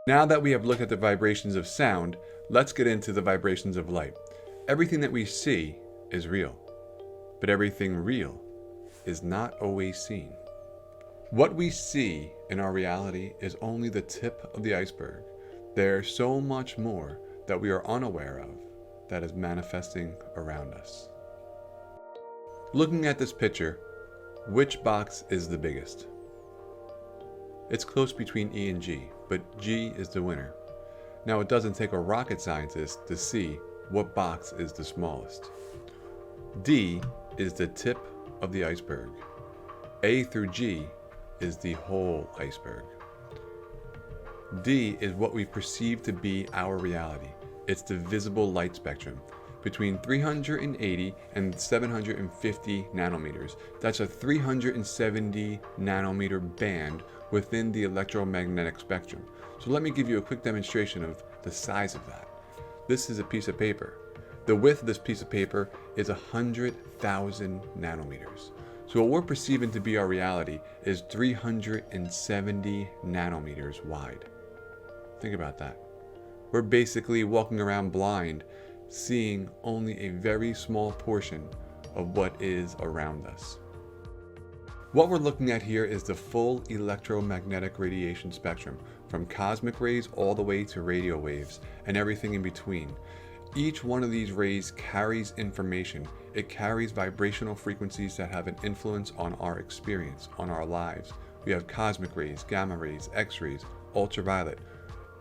Now that we have looked at the vibrations of sound, let's get into the vibrations of light. Everything that we see is real, but everything real is not always seen. What we see in our reality is only the tip of the iceberg. There's so much more that we are unaware of that is manifesting around us. Looking at this picture, which box is the biggest? It's close between E and G, but G is the winner. Now, it doesn't take a rocket scientist to see what box is the smallest. D is the tip of the iceberg. A through G is the whole iceberg. D is what we perceive to be our reality. It's the visible light spectrum. Between 380 and 750 nanometers. That's a 370 nanometer band within the electromagnetic spectrum. So let me give you a quick demonstration of the size of that. This is a piece of paper. The width of this piece of paper is 100,000 nanometers. So what we're perceiving to be our reality is 370 nanometers wide. Think about that. We're basically walking around blind, seeing only a very small portion of what is around us. What we're looking at here is the full electromagnetic radiation spectrum, from cosmic rays all the way to radio waves and everything in between. Each one of these rays carries information. It carries vibrational frequencies that have an influence on our experience, on our lives. We have cosmic rays, gamma rays, X-rays, ultraviolet,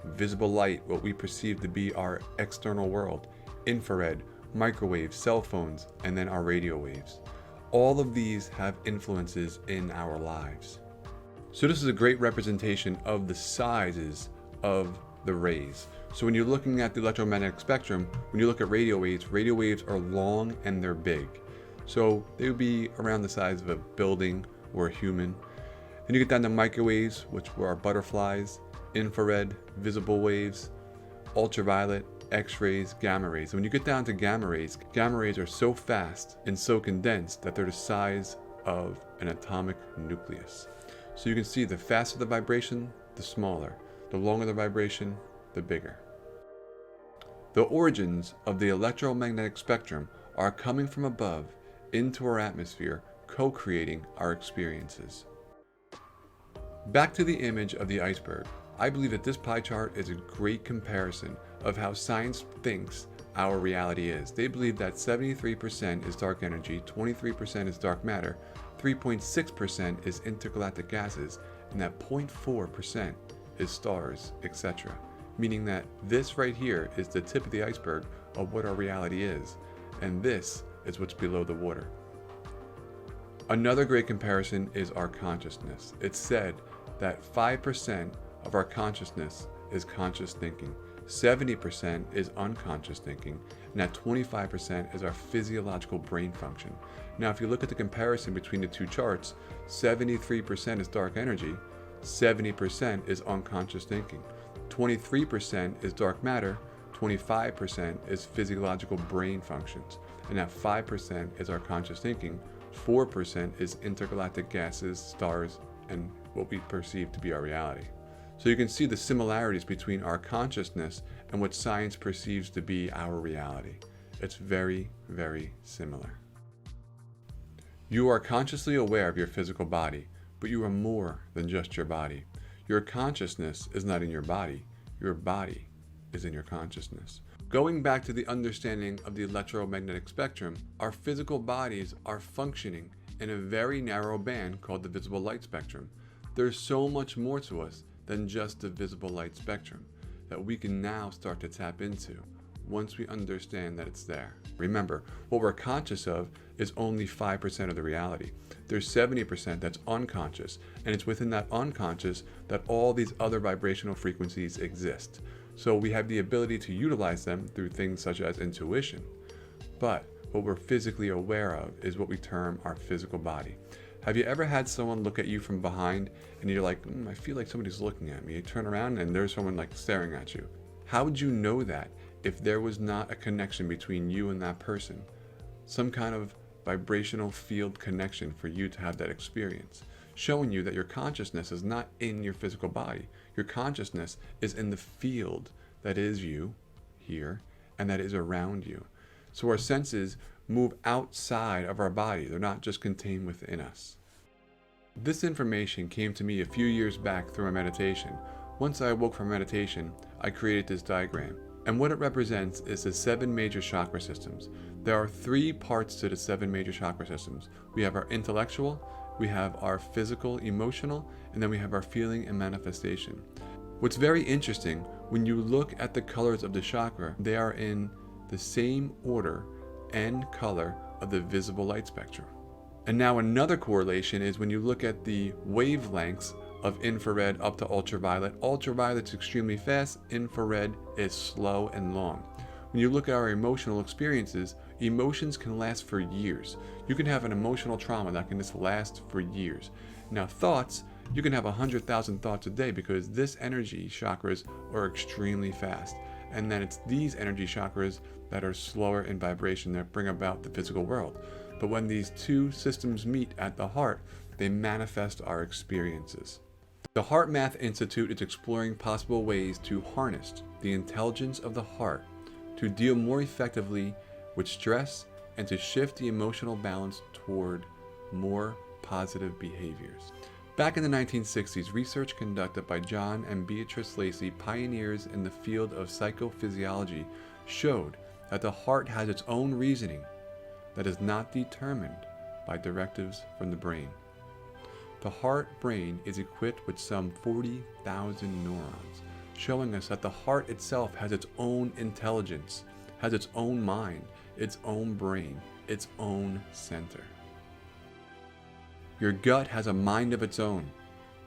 visible light, what we perceive to be our external world, infrared, microwave, cell phones, and then our radio waves. All of these have influences in our lives. So this is a great representation of the sizes of the rays. So when you're looking at the electromagnetic spectrum, when you look at radio waves are long and they're big. So they would be around the size of a building or a human. Then you get down to microwaves, which are butterflies, infrared, visible waves, ultraviolet, X-rays, gamma rays. And when you get down to gamma rays are so fast and so condensed that they're the size of an atomic nucleus. So you can see the faster the vibration, the smaller. The longer the vibration, the bigger. The origins of the electromagnetic spectrum are coming from above into our atmosphere, co-creating our experiences. Back to the image of the iceberg. I believe that this pie chart is a great comparison of how science thinks our reality is. They believe that 73% is dark energy, 23% is dark matter, 3.6% is intergalactic gases, and that 0.4% is stars, etc. Meaning that this right here is the tip of the iceberg of what our reality is, and this is what's below the water. Another great comparison is our consciousness. It's said that 5% of our consciousness is conscious thinking, 70% is unconscious thinking, and that 25% is our physiological brain function. Now, if you look at the comparison between the two charts, 73% is dark energy, 70% is unconscious thinking, 23% is dark matter, 25% is physiological brain functions, and that 5% is our conscious thinking, 4% is intergalactic gases, stars, and what we perceive to be our reality. So you can see the similarities between our consciousness and what science perceives to be our reality. It's very, very similar. You are consciously aware of your physical body, but you are more than just your body. Your consciousness is not in your body is in your consciousness. Going back to the understanding of the electromagnetic spectrum, our physical bodies are functioning in a very narrow band called the visible light spectrum. There's so much more to us than just the visible light spectrum that we can now start to tap into once we understand that it's there. Remember, what we're conscious of is only 5% of the reality. There's 70% that's unconscious, and it's within that unconscious that all these other vibrational frequencies exist. So we have the ability to utilize them through things such as intuition. But what we're physically aware of is what we term our physical body. Have you ever had someone look at you from behind and you're like, I feel like somebody's looking at me. You turn around and there's someone like staring at you. How would you know that if there was not a connection between you and that person? Some kind of vibrational field connection for you to have that experience. showing you that your consciousness is not in your physical body. Your consciousness is in the field that is you here and that is around you. So our senses move outside of our body. They're not just contained within us. This information came to me a few years back through a meditation. Once I awoke from meditation, I created this diagram. And what it represents is the 7 major chakra systems. There are 3 parts to the 7 major chakra systems. We have our intellectual, we have our physical, emotional, and then we have our feeling and manifestation. What's very interesting, when you look at the colors of the chakra, they are in the same order and color of the visible light spectrum. And now another correlation is when you look at the wavelengths of infrared up to ultraviolet. Ultraviolet's extremely fast, infrared is slow and long. When you look at our emotional experiences, emotions can last for years. You can have an emotional trauma that can just last for years. Now thoughts, you can have 100,000 thoughts a day because this energy chakras are extremely fast. And then it's these energy chakras that are slower in vibration that bring about the physical world. But when these 2 systems meet at the heart, they manifest our experiences. The Heart Math Institute is exploring possible ways to harness the intelligence of the heart to deal more effectively with stress and to shift the emotional balance toward more positive behaviors. Back in the 1960s, research conducted by John and Beatrice Lacey, pioneers in the field of psychophysiology, showed that the heart has its own reasoning that is not determined by directives from the brain. The heart-brain is equipped with some 40,000 neurons, showing us that the heart itself has its own intelligence, has its own mind, its own brain, its own center. Your gut has a mind of its own,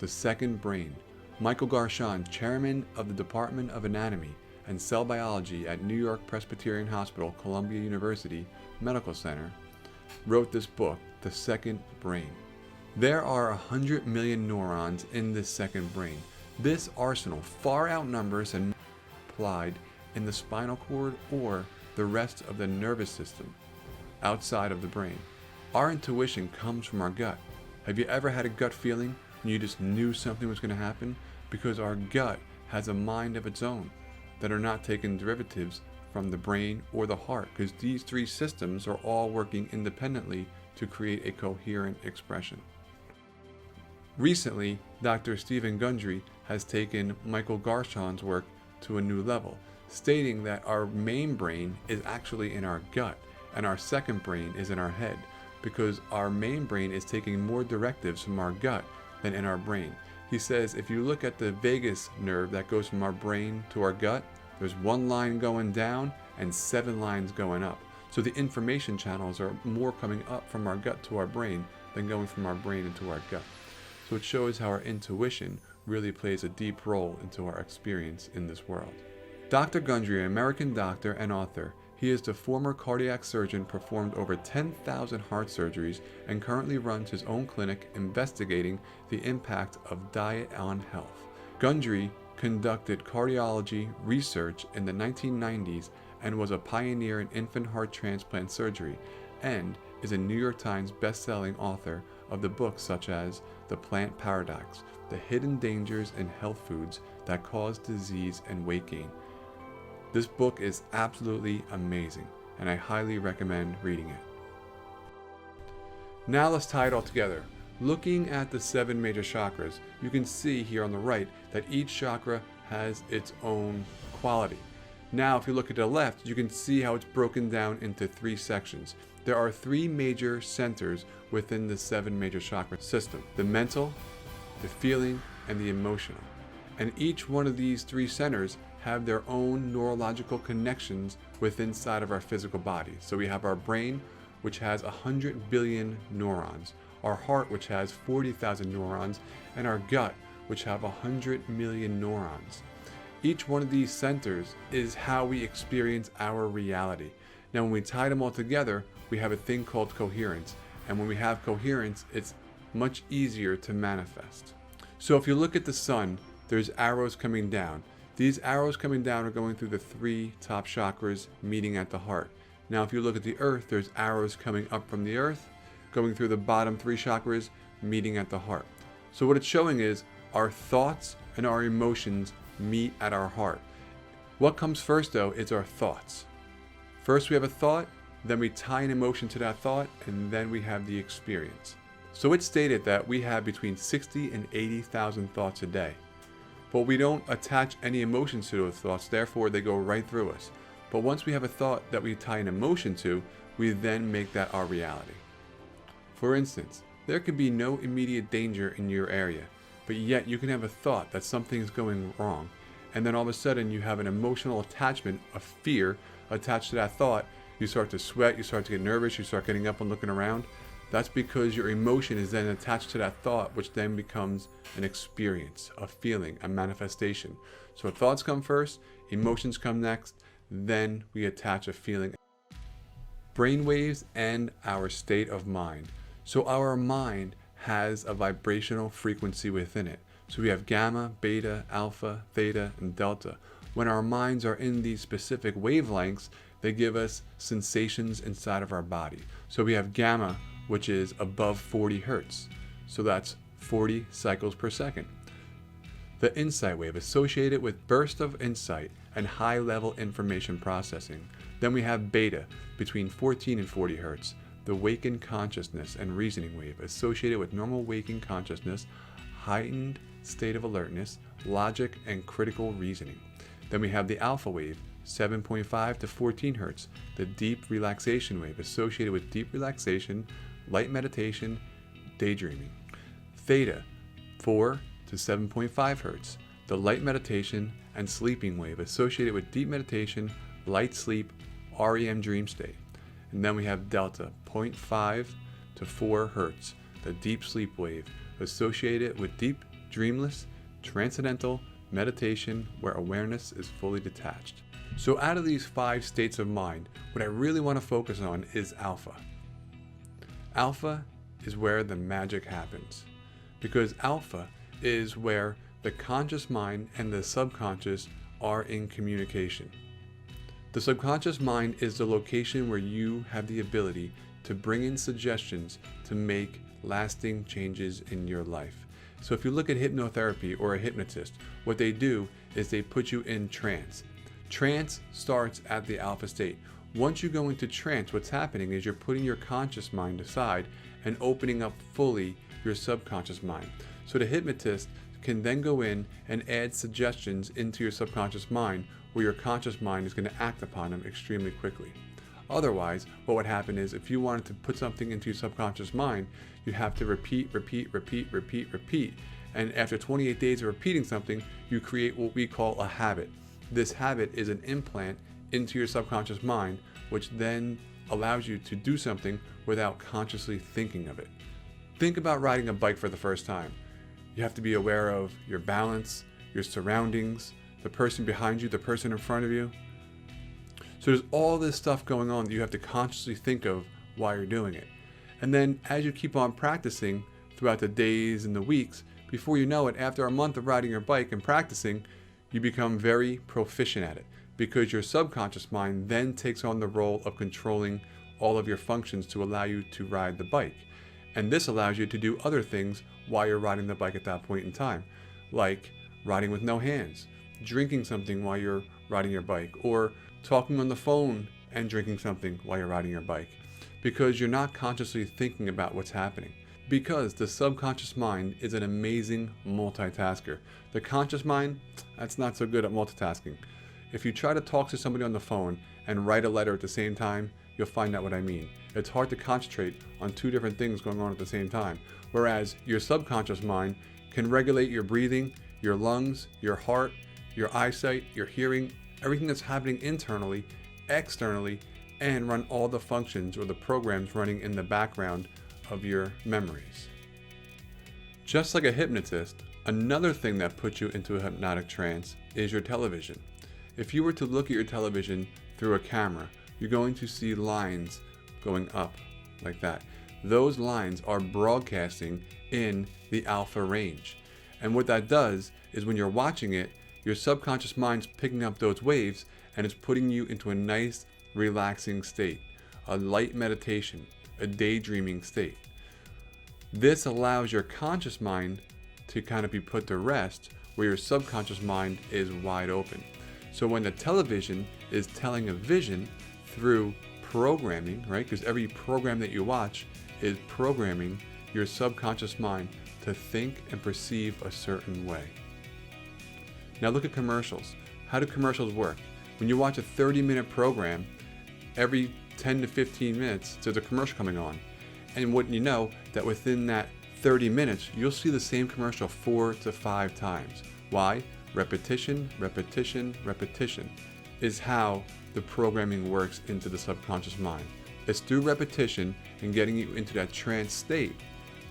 the second brain. Michael Garshon, chairman of the Department of Anatomy and Cell Biology at New York Presbyterian Hospital, Columbia University Medical Center, wrote this book, The Second Brain. There are 100 million neurons in this second brain. This arsenal far outnumbers and applied in the spinal cord or the rest of the nervous system outside of the brain. Our intuition comes from our gut. Have you ever had a gut feeling when you just knew something was going to happen? Because our gut has a mind of its own that are not taking derivatives from the brain or the heart, because these 3 systems are all working independently to create a coherent expression. Recently, Dr. Stephen Gundry has taken Michael Garshon's work to a new level, stating that our main brain is actually in our gut and our second brain is in our head, because our main brain is taking more directives from our gut than in our brain. He says if you look at the vagus nerve that goes from our brain to our gut, there's 1 line going down and 7 lines going up. So the information channels are more coming up from our gut to our brain than going from our brain into our gut. So it shows how our intuition really plays a deep role into our experience in this world. Dr. Gundry, an American doctor and author, he is the former cardiac surgeon, performed over 10,000 heart surgeries, and currently runs his own clinic investigating the impact of diet on health. Gundry conducted cardiology research in the 1990s and was a pioneer in infant heart transplant surgery, and is a New York Times best-selling author of the books such as The Plant Paradox, The Hidden Dangers in Health Foods That Cause Disease and Weight Gain. This book is absolutely amazing, and I highly recommend reading it. Now let's tie it all together. Looking at the 7 major chakras, you can see here on the right that each chakra has its own quality. Now if you look at the left, you can see how it's broken down into 3 sections. There are 3 major centers within the 7 major chakra system: the mental, the feeling, and the emotional. And each one of these 3 centers have their own neurological connections within inside of our physical body. So we have our brain, which has 100 billion neurons, our heart, which has 40,000 neurons, and our gut, which have 100 million neurons. Each one of these centers is how we experience our reality. Now when we tie them all together, we have a thing called coherence. And when we have coherence, it's much easier to manifest. So if you look at the sun, there's arrows coming down. These arrows coming down are going through the 3 top chakras meeting at the heart. Now if you look at the earth, there's arrows coming up from the earth, going through the bottom 3 chakras, meeting at the heart. So what it's showing is our thoughts and our emotions meet at our heart. What comes first though is our thoughts. First we have a thought, then we tie an emotion to that thought, and then we have the experience. So it's stated that we have between 60 and 80,000 thoughts a day. But we don't attach any emotions to those thoughts, therefore they go right through us. But once we have a thought that we tie an emotion to, we then make that our reality. For instance, there could be no immediate danger in your area, but yet you can have a thought that something is going wrong, and then all of a sudden you have an emotional attachment of fear attached to that thought. You start to sweat, you start to get nervous, you start getting up and looking around. That's because your emotion is then attached to that thought, which then becomes an experience, a feeling, a manifestation. So thoughts come first, emotions come next, then we attach a feeling. Brainwaves and our state of mind. So our mind has a vibrational frequency within it. So we have gamma, beta, alpha, theta, and delta. When our minds are in these specific wavelengths, they give us sensations inside of our body. So we have gamma, which is above 40 hertz. So that's 40 cycles per second. The insight wave associated with burst of insight and high-level information processing. Then we have beta, between 14 and 40 hertz. The awakened consciousness and reasoning wave associated with normal waking consciousness, heightened state of alertness, logic, and critical reasoning. Then we have the alpha wave, 7.5 to 14 hertz, the deep relaxation wave associated with deep relaxation, light meditation, daydreaming. Theta, 4 to 7.5 hertz, the light meditation and sleeping wave associated with deep meditation, light sleep, REM dream state. And then we have delta, 0.5 to 4 hertz, the deep sleep wave associated with deep, dreamless, transcendental meditation where awareness is fully detached. So out of these 5 states of mind, what I really want to focus on is alpha. Alpha is where the magic happens, because alpha is where the conscious mind and the subconscious are in communication. The subconscious mind is the location where you have the ability to bring in suggestions to make lasting changes in your life. So if you look at hypnotherapy or a hypnotist, what they do is they put you in trance. Trance starts at the alpha state. Once you go into trance, what's happening is you're putting your conscious mind aside and opening up fully your subconscious mind. So the hypnotist can then go in and add suggestions into your subconscious mind where your conscious mind is going to act upon them extremely quickly. Otherwise, what would happen is if you wanted to put something into your subconscious mind, you have to repeat. And after 28 days of repeating something, you create what we call a habit. This habit is an implant into your subconscious mind, which then allows you to do something without consciously thinking of it. Think about riding a bike for the first time. You have to be aware of your balance, your surroundings, the person behind you, the person in front of you. So there's all this stuff going on that you have to consciously think of while you're doing it. And then as you keep on practicing throughout the days and the weeks, before you know it, after a month of riding your bike and practicing, you become very proficient at it, because your subconscious mind then takes on the role of controlling all of your functions to allow you to ride the bike. And this allows you to do other things while you're riding the bike at that point in time, like riding with no hands, drinking something while you're riding your bike, or talking on the phone and drinking something while you're riding your bike, because you're not consciously thinking about what's happening. Because the subconscious mind is an amazing multitasker. The conscious mind, that's not so good at multitasking. If you try to talk to somebody on the phone and write a letter at the same time, you'll find out what I mean. It's hard to concentrate on 2 different things going on at the same time. Whereas your subconscious mind can regulate your breathing, your lungs, your heart, your eyesight, your hearing, everything that's happening internally, externally, and run all the functions or the programs running in the background of your memories. Just like a hypnotist, another thing that puts you into a hypnotic trance is your television. If you were to look at your television through a camera, you're going to see lines going up like that. Those lines are broadcasting in the alpha range. And what that does is when you're watching it, your subconscious mind's picking up those waves and it's putting you into a nice, relaxing state, a light meditation, a daydreaming state. This allows your conscious mind to kind of be put to rest, where your subconscious mind is wide open. So when the television is telling a vision through programming, right? Because every program that you watch is programming your subconscious mind to think and perceive a certain way. Now look at commercials. How do commercials work? When you watch a 30-minute program, every 10 to 15 minutes there's a commercial coming on. And wouldn't you know that within that 30 minutes, you'll see the same commercial 4 to 5 times. Why? Repetition, repetition, repetition is how the programming works into the subconscious mind. It's through repetition and getting you into that trance state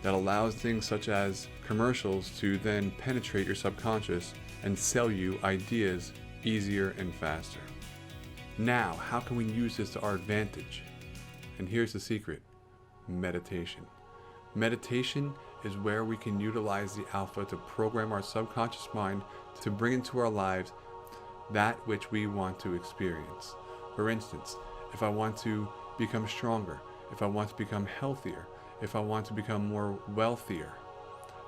that allows things such as commercials to then penetrate your subconscious and sell you ideas easier and faster. Now, how can we use this to our advantage? And here's the secret: meditation. Meditation is where we can utilize the alpha to program our subconscious mind to bring into our lives that which we want to experience. For instance, if I want to become stronger, if I want to become healthier, if I want to become more wealthier,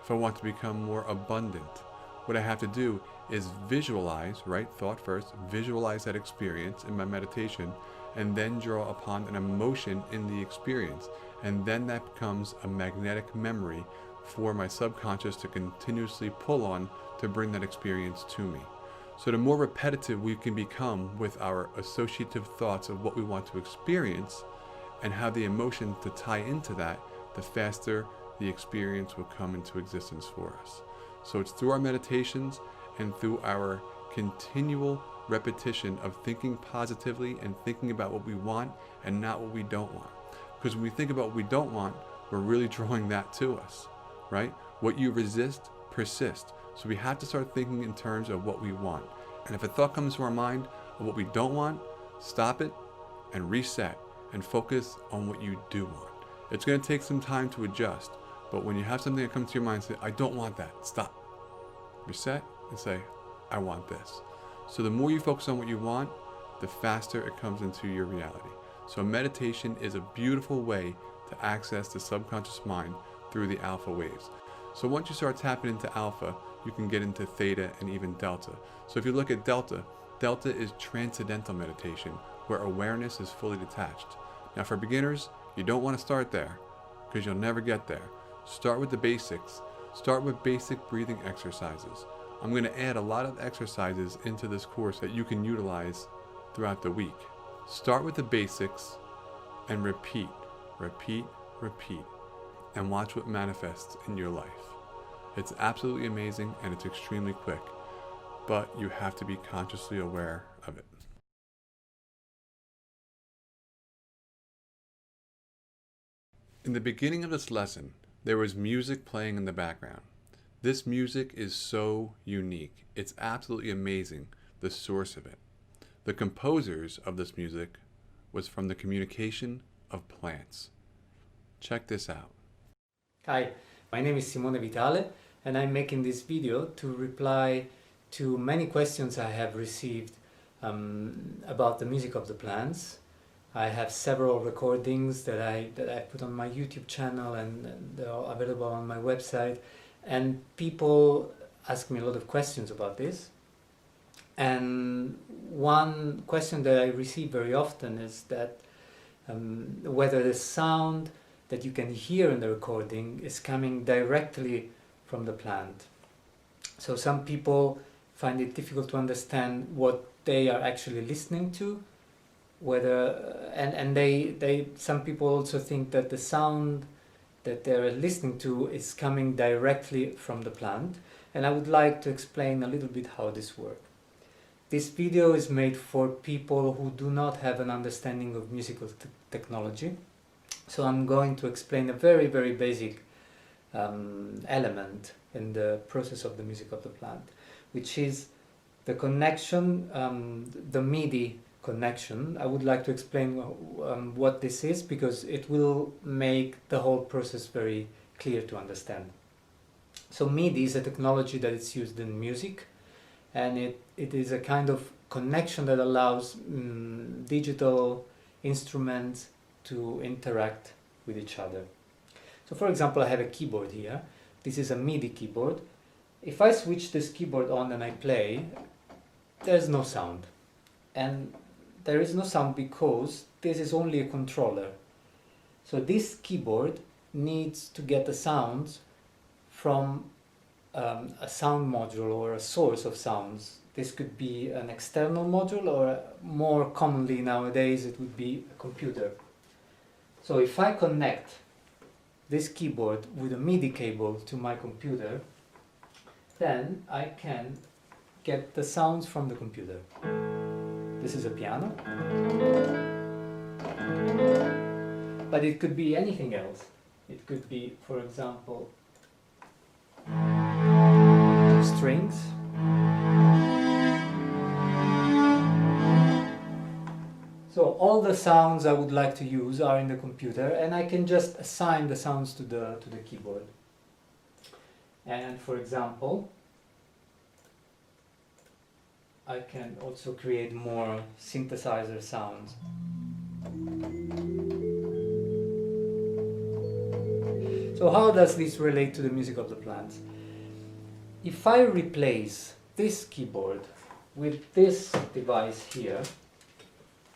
if I want to become more abundant, what I have to do is visualize, right? Thought first, visualize that experience in my meditation, and then draw upon an emotion in the experience. And then that becomes a magnetic memory for my subconscious to continuously pull on to bring that experience to me. So the more repetitive we can become with our associative thoughts of what we want to experience and how the emotion to tie into that, the faster the experience will come into existence for us. So it's through our meditations and through our continual repetition of thinking positively and thinking about what we want and not what we don't want. Because when we think about what we don't want, we're really drawing that to us, right? What you resist, persist. So we have to start thinking in terms of what we want. And if a thought comes to our mind of what we don't want, stop it and reset and focus on what you do want. It's going to take some time to adjust, but when you have something that comes to your mind, say, I don't want that, stop. Reset and say, I want this. So the more you focus on what you want, the faster it comes into your reality. So meditation is a beautiful way to access the subconscious mind through the alpha waves. So once you start tapping into alpha, you can get into theta and even delta. So if you look at delta, delta is transcendental meditation, where awareness is fully detached. Now for beginners, you don't want to start there because you'll never get there. Start with the basics. Start with basic breathing exercises. I'm going to add a lot of exercises into this course that you can utilize throughout the week. Start with the basics and repeat, repeat, repeat, and watch what manifests in your life. It's absolutely amazing and it's extremely quick, but you have to be consciously aware of it. In the beginning of this lesson, there was music playing in the background. This music is so unique. It's absolutely amazing, the source of it. The composers of this music was from the communication of plants. Check this out. Hi, my name is Simone Vitale, and I'm making this video to reply to many questions I have received about the music of the plants. I have several recordings that I put on my YouTube channel and they're all available on my website, and people ask me a lot of questions about this. And one question that I receive very often is that whether the sound that you can hear in the recording is coming directly from the plant. So some people find it difficult to understand what they are actually listening to, whether and they some people also think that the sound that they're listening to is coming directly from the plant, and I would like to explain a little bit how this works. This video is made for people who do not have an understanding of musical technology, so I'm going to explain a very, very basic element in the process of the music of the plant, which is the connection, the MIDI connection. I would like to explain what this is, because it will make the whole process very clear to understand. So MIDI is a technology that is used in music, and it is a kind of connection that allows digital instruments to interact with each other. So for example, I have a keyboard here. This is a MIDI keyboard, if I switch this keyboard on and I play, there's no sound. And there is no sound because this is only a controller. So this keyboard needs to get the sounds from a sound module or a source of sounds. This could be an external module, or more commonly nowadays it would be a computer. So if I connect this keyboard with a MIDI cable to my computer, then I can get the sounds from the computer. This is a piano, but it could be anything else. It could be, for example, strings. So all the sounds I would like to use are in the computer, and I can just assign the sounds to the keyboard. And for example, I can also create more synthesizer sounds. So how does this relate to the music of the plants? If I replace this keyboard with this device here,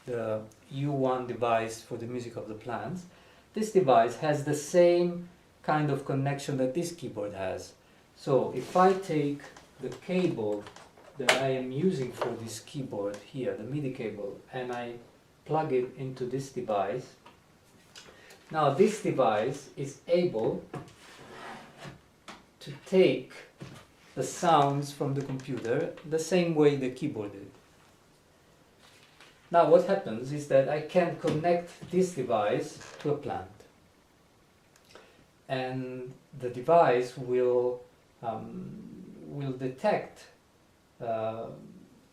the U1 device for the music of the plants, this device has the same kind of connection that this keyboard has. So if I take the cable that I am using for this keyboard here, the MIDI cable, and I plug it into this device, now this device is able to take the sounds from the computer the same way the keyboard did. Now what happens is that I can connect this device to a plant, and the device will detect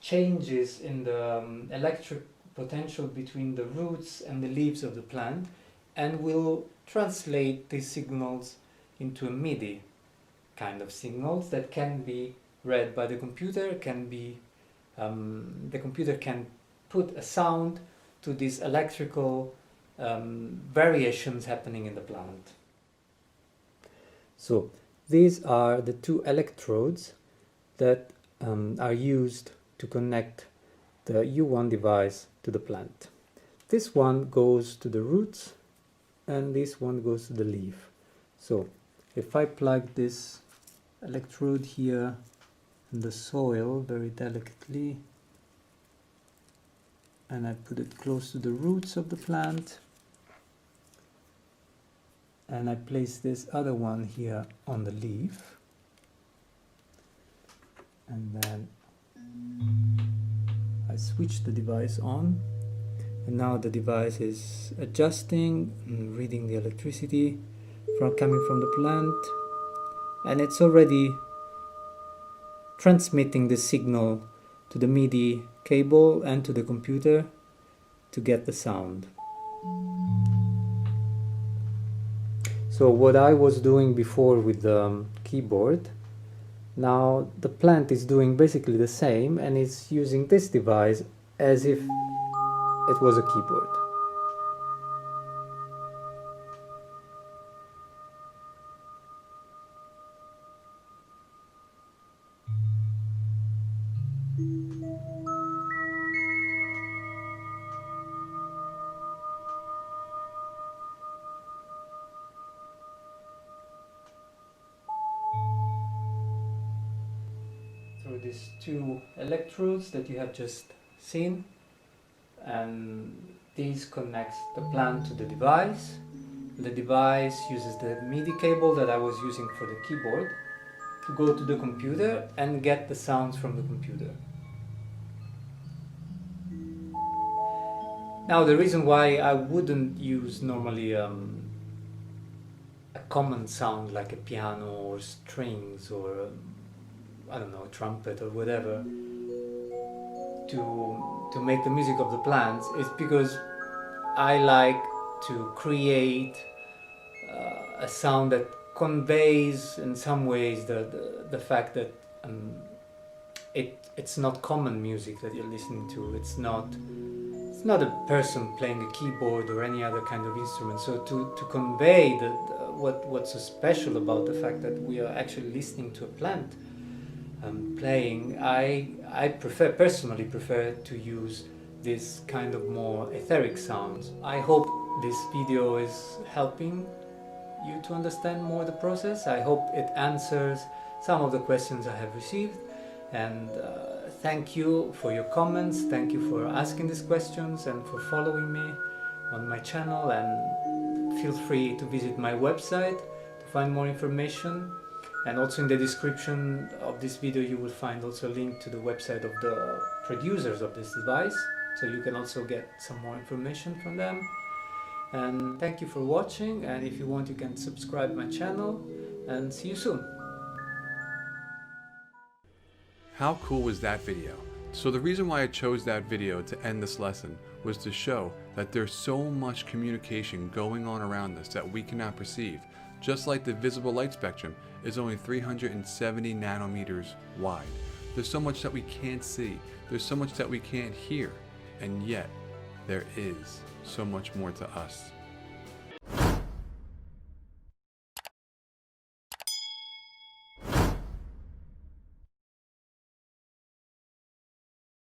changes in the electric potential between the roots and the leaves of the plant, and will translate these signals into a MIDI kind of signals that can be read by the computer. The computer can put a sound to these electrical variations happening in the plant. So these are the two electrodes that are used to connect the U1 device to the plant. This one goes to the roots and this one goes to the leaf. So if I plug this electrode here in the soil very delicately, and I put it close to the roots of the plant, and I place this other one here on the leaf, and then I switch the device on, and now the device is adjusting and reading the electricity coming from the plant, and it's already transmitting the signal to the MIDI cable and to the computer to get the sound. So what I was doing before with the keyboard, now the plant is doing basically the same, and it's using this device as if it was a keyboard. Through these two electrodes that you have just seen, and these connects the plant to the device. The device uses the MIDI cable that I was using for the keyboard to go to the computer and get the sounds from the computer. Now the reason why I wouldn't use normally a common sound like a piano or strings or I don't know, trumpet or whatever to make the music of the plants is because I like to create a sound that conveys in some ways the fact that it's not common music that you're listening to. It's not a person playing a keyboard or any other kind of instrument. So to convey what's so special about the fact that we are actually listening to a plant, playing, I personally prefer to use this kind of more etheric sounds. I hope this video is helping you to understand more the process. I hope it answers some of the questions I have received, and thank you for your comments, thank you for asking these questions and for following me on my channel, and feel free to visit my website to find more information. And also in the description of this video you will find also a link to the website of the producers of this device, so you can also get some more information from them. And thank you for watching, and if you want you can subscribe my channel, and see you soon. How cool was that video? So the reason why I chose that video to end this lesson was to show that there's so much communication going on around us that we cannot perceive. Just like the visible light spectrum is only 370 nanometers wide. There's so much that we can't see. There's so much that we can't hear. And yet, there is so much more to us.